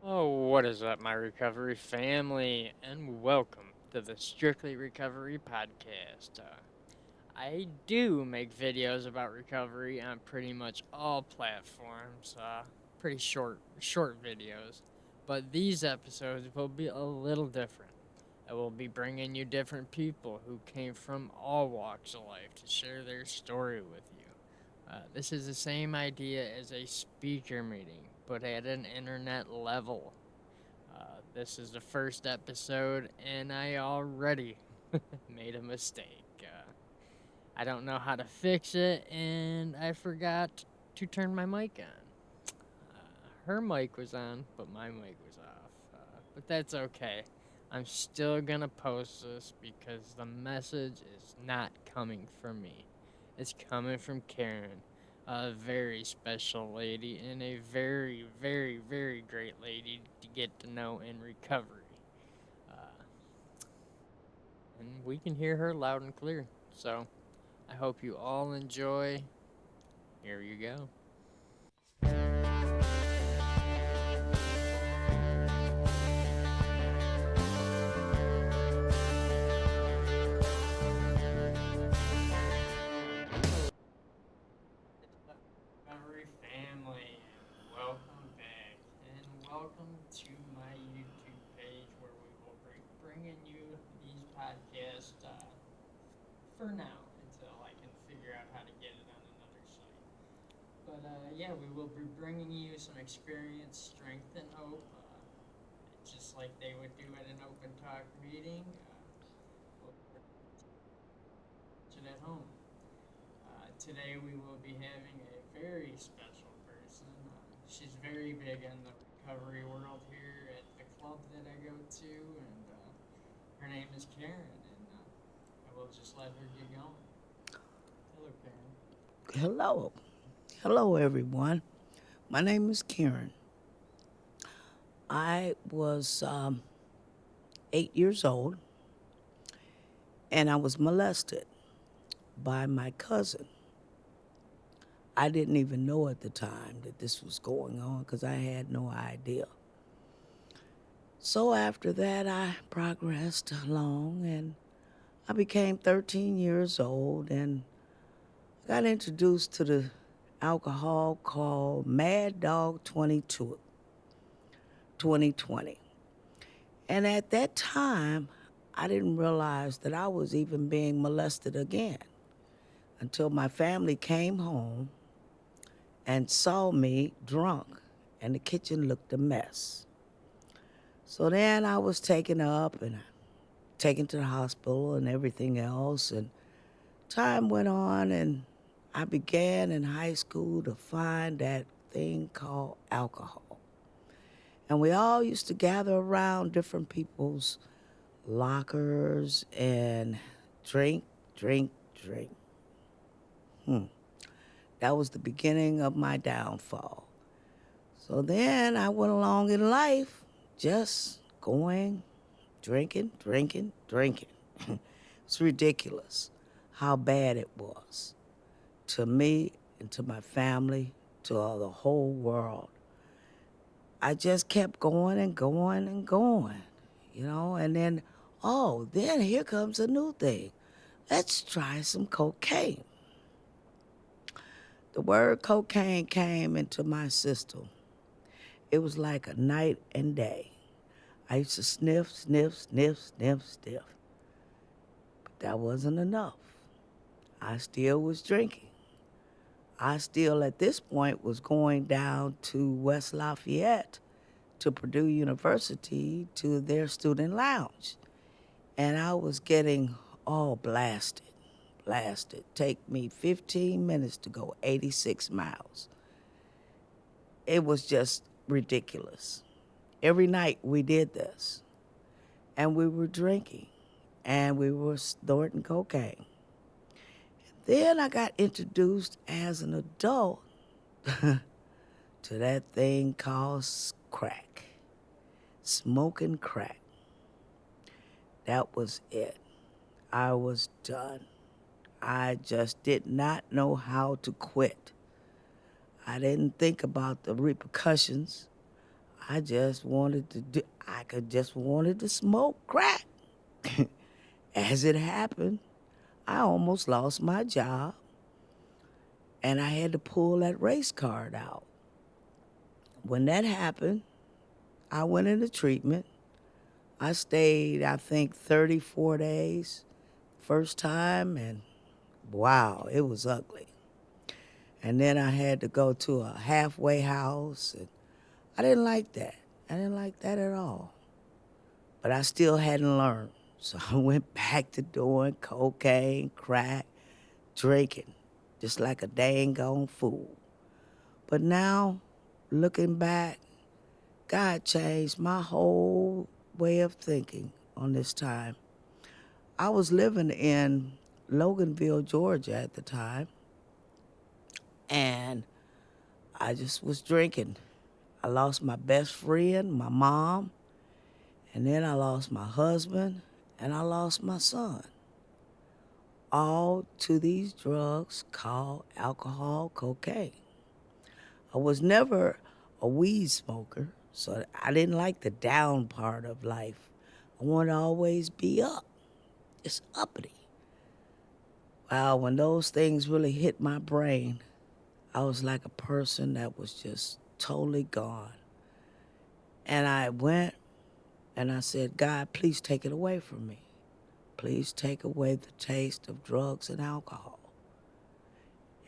Oh, what is up, my recovery family, and welcome to the Strictly Recovery podcast. I do make videos about recovery on pretty much all platforms. Pretty short videos, but these episodes will be a little different. I will be bringing you different people who came from all walks of life to share their story with you. This is the same idea as a speaker meeting, but at an internet level. This is the first episode, and I already made a mistake. I don't know how to fix it, and I forgot to turn my mic on. Her mic was on, but my mic was off. But that's okay. I'm still gonna post this because the message is not coming from me. It's coming from Karen, a very special lady and a very, very, very great lady to get to know in recovery. Uh, and we can hear her loud and clear. So I hope you all enjoy. Here you go. Recovery family, and welcome back, and welcome to my YouTube page where we will be bringing you these podcasts for now until I can figure out how to get it on another site. But yeah, we will be bringing you some experience, strength, and hope, just like they would do at an open talk meeting. We'll it at home. Today we will be having a very special person. She's very big in the recovery world here at the club that I go to, and her name is Karen, and I will just let her get going. Hello, Karen. Hello. Hello, everyone. My name is Karen. I was 8 years old and I was molested by my cousin. I didn't even know at the time that this was going on because I had no idea. So after that, I progressed along and I became 13 years old and got introduced to the alcohol called Mad Dog 2020. And at that time, I didn't realize that I was even being molested again until my family came home and saw me drunk and the kitchen looked a mess. So then I was taken up and taken to the hospital and everything else. And time went on and I began in high school to find that thing called alcohol. And we all used to gather around different people's lockers and drink, drink, drink. Hmm. That was the beginning of my downfall. So then I went along in life just going, drinking, drinking, drinking. It's ridiculous how bad it was to me and to my family, to the whole world. I just kept going and going and going, and then, oh, then here comes a new thing. Let's try some cocaine. The word cocaine came into my system. It was like a night and day. I used to sniff, sniff, sniff, sniff, sniff. But that wasn't enough. I still was drinking. I still, at this point, was going down to West Lafayette to Purdue University to their student lounge. And I was getting all blasted, blasted. Take me 15 minutes to go 86 miles. It was just ridiculous. Every night we did this, and we were drinking, and we were snorting cocaine. Then I got introduced as an adult to that thing called crack, smoking crack. That was it. I was done. I just did not know how to quit. I didn't think about the repercussions. I just wanted to do, I could just wanted to smoke crack. As it happened, I almost lost my job and I had to pull that race card out. When that happened, I went into treatment. I stayed, I think, 34 days first time, and wow, it was ugly. And then I had to go to a halfway house, and I didn't like that. I didn't like that at all. But I still hadn't learned. So I went back to doing cocaine, crack, drinking, just like a dang gone fool. But now, looking back, God changed my whole way of thinking on this time. I was living in Loganville, Georgia at the time, and I just was drinking. I lost my best friend, my mom, and then I lost my husband, and I lost my son. All to these drugs called alcohol, cocaine. I was never a weed smoker, so I didn't like the down part of life. I wanted to always be up. It's uppity. Wow, when those things really hit my brain, I was like a person that was just totally gone. And I went and I said, God, please take it away from me. Please take away the taste of drugs and alcohol.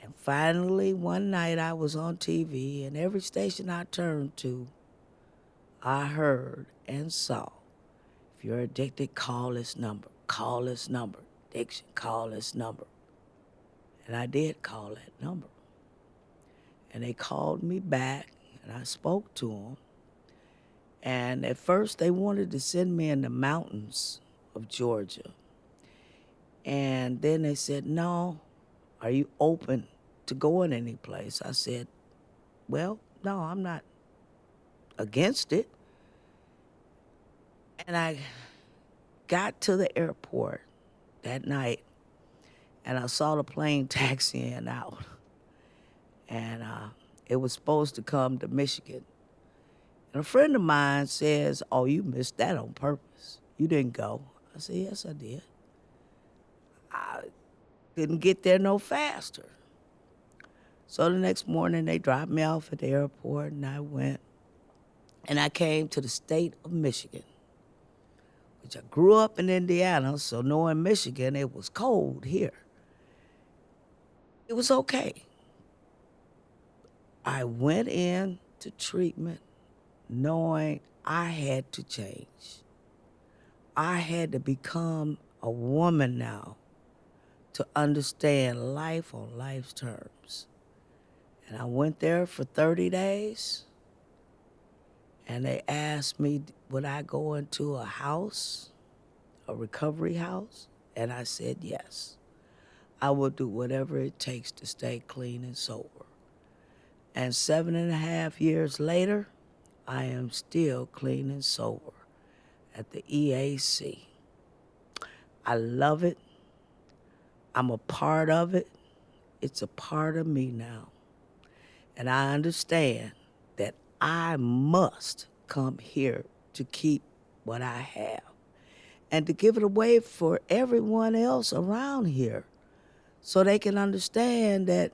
And finally, one night I was on TV, and every station I turned to, I heard and saw, if you're addicted, call this number. Call this number. Addiction, call this number. And I did call that number. And they called me back, and I spoke to them. And at first, they wanted to send me in the mountains of Georgia. And then they said, no, are you open to going any place? I said, well, no, I'm not against it. And I got to the airport that night and I saw the plane taxiing out. And it was supposed to come to Michigan. And a friend of mine says, oh, you missed that on purpose. You didn't go. I said, yes, I did. I couldn't get there no faster. So the next morning, they dropped me off at the airport, and I went. And I came to the state of Michigan, which I grew up in Indiana, so knowing Michigan, it was cold here. It was okay. I went in to treatment knowing I had to change. I had to become a woman now to understand life on life's terms. And I went there for 30 days, and they asked me, would I go into a house, a recovery house? And I said yes. I will do whatever it takes to stay clean and sober. And 7.5 years later, I am still clean and sober at the EAC. I love it. I'm a part of it. It's a part of me now. And I understand that I must come here to keep what I have and to give it away for everyone else around here so they can understand that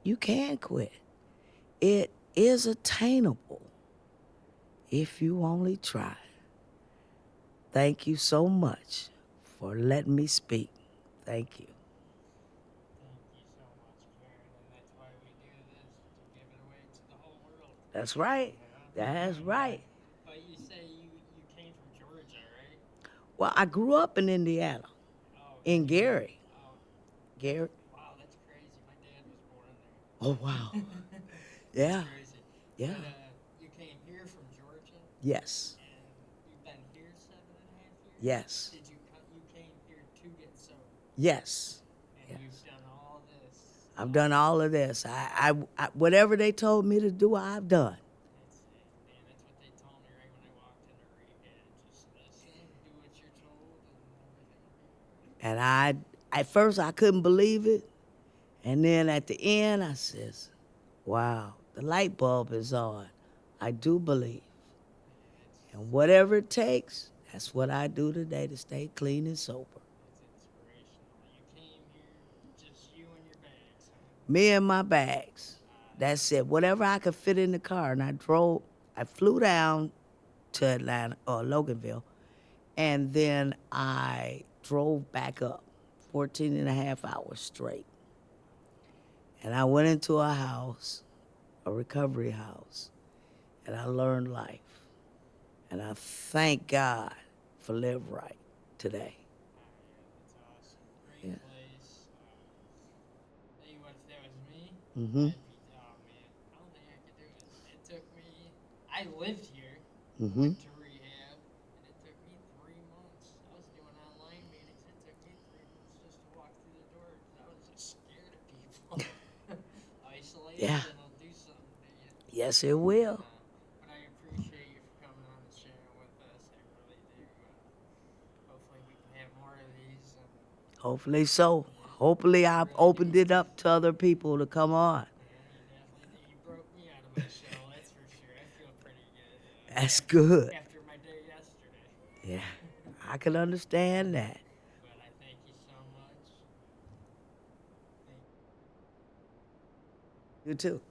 you can quit. It is attainable if you only try. Thank you so much for letting me speak. Thank you. Thank you so much, Karen, and that's why we do this to give it away to the whole world. That's right. You know. That's right. But you say you came from Georgia, right? Well, I grew up in Indiana, Oh, in did you? Gary. Oh, Gary. wow, that's crazy. My dad was born Oh, wow. there. That's Yeah. crazy. Yeah. But you came here from Georgia, Yes. and you've been here 7.5 years. Yes. Did you come? You came here to get sober, Yes. and Yes. you've done all this. I've done all of this. Whatever they told me to do, I've done. That's it, man. That's what they told me right when I walked into rehab. Just listen, do what you're told, and everything will be alright. And at first, I couldn't believe it. And then at the end, I says, wow, the light bulb is on. I do believe. And whatever it takes, that's what I do today to stay clean and sober. That's inspirational. You came here, just you and your bags, huh? Me and my bags. That's That's it. Whatever I could fit in the car. And I flew down to Atlanta or Loganville, and then I drove back up 14 and a half hours straight. And I went into a house, a recovery house, and I learned life. And I thank God for Live Right today. yeah, that's awesome. Great Yeah. place. Tell you what, if that was me, Mm-hmm. I'd be. Oh man, I don't think I could do it. It took me. I lived here, Mm-hmm. went to rehab, and it took me 3 months. I was doing online meetings. It took me 3 months just to walk through the door because I was just scared of people. Yeah. Isolation will do something to you. Yes, it will. But I appreciate you for coming on and sharing with us. I really do. Hopefully, we can have more of these. And Hopefully so. yeah, Hopefully I I've really do. opened it up to other people to come on. Yeah, you definitely did. You broke me out of my shell. That's for sure. I feel pretty good That's good. after my day yesterday. Yeah. I can understand that. But I thank you so much. Thank You too.